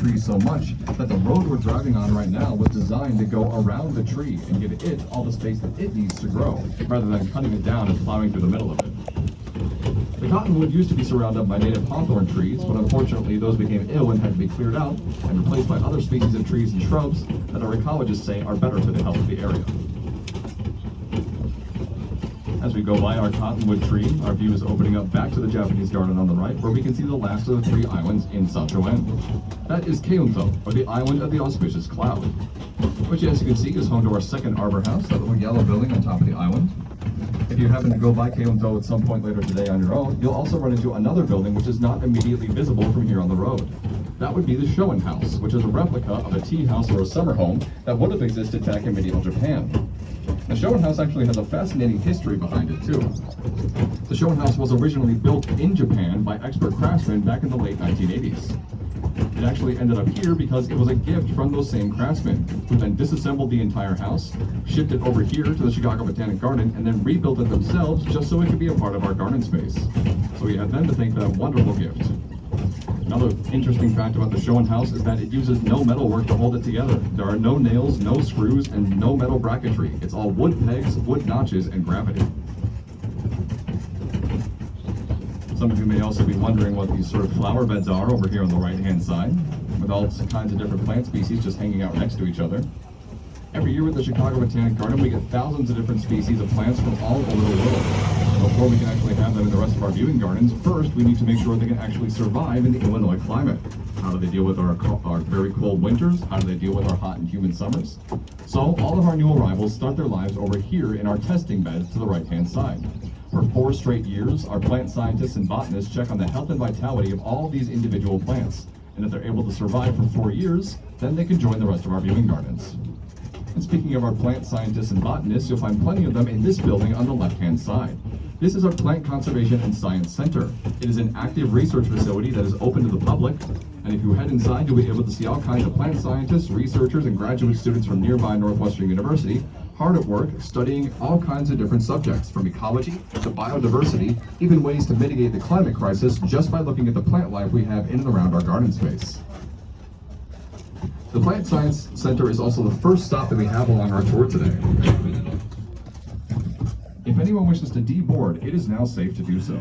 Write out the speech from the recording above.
trees so much that the road we're driving on right now was designed to go around the tree and give it all the space that it needs to grow, rather than cutting it down and plowing through the middle of it. The cottonwood used to be surrounded by native hawthorn trees, but unfortunately those became ill and had to be cleared out and replaced by other species of trees and shrubs that our ecologists say are better for the health of the area. As we go by our cottonwood tree, our view is opening up back to the Japanese garden on the right, where we can see the last of the 3 islands in Sachoen. That is Keunto, or the island of the auspicious cloud, which, as you can see, is home to our second arbor house, that little yellow building on top of the island. If you happen to go by Keunto at some point later today on your own, you'll also run into another building which is not immediately visible from here on the road. That would be the Shoen House, which is a replica of a tea house or a summer home that would have existed back in medieval Japan. The Shoen House actually has a fascinating history behind it, too. The Shoen House was originally built in Japan by expert craftsmen back in the late 1980s. It actually ended up here because it was a gift from those same craftsmen, who then disassembled the entire house, shipped it over here to the Chicago Botanic Garden, and then rebuilt it themselves just so it could be a part of our garden space. So we had them to thank for that wonderful gift. Another interesting fact about the Shoen House is that it uses no metalwork to hold it together. There are no nails, no screws, and no metal bracketry. It's all wood pegs, wood notches, and gravity. Some of you may also be wondering what these sort of flower beds are over here on the right-hand side, with all kinds of different plant species just hanging out next to each other. Every year with the Chicago Botanic Garden, we get thousands of different species of plants from all over the world. Before we can actually have them in the rest of our viewing gardens, first we need to make sure they can actually survive in the Illinois climate. How do they deal with our very cold winters? How do they deal with our hot and humid summers? So all of our new arrivals start their lives over here in our testing beds to the right-hand side. For 4 straight years, our plant scientists and botanists check on the health and vitality of all of these individual plants. And if they're able to survive for 4 years, then they can join the rest of our viewing gardens. And speaking of our plant scientists and botanists, you'll find plenty of them in this building on the left-hand side. This is our Plant Conservation and Science Center. It is an active research facility that is open to the public, and if you head inside, you'll be able to see all kinds of plant scientists, researchers, and graduate students from nearby Northwestern University hard at work studying all kinds of different subjects, from ecology to biodiversity, even ways to mitigate the climate crisis just by looking at the plant life we have in and around our garden space. The Plant Science Center is also the first stop that we have along our tour today. If anyone wishes to deboard, it is now safe to do so.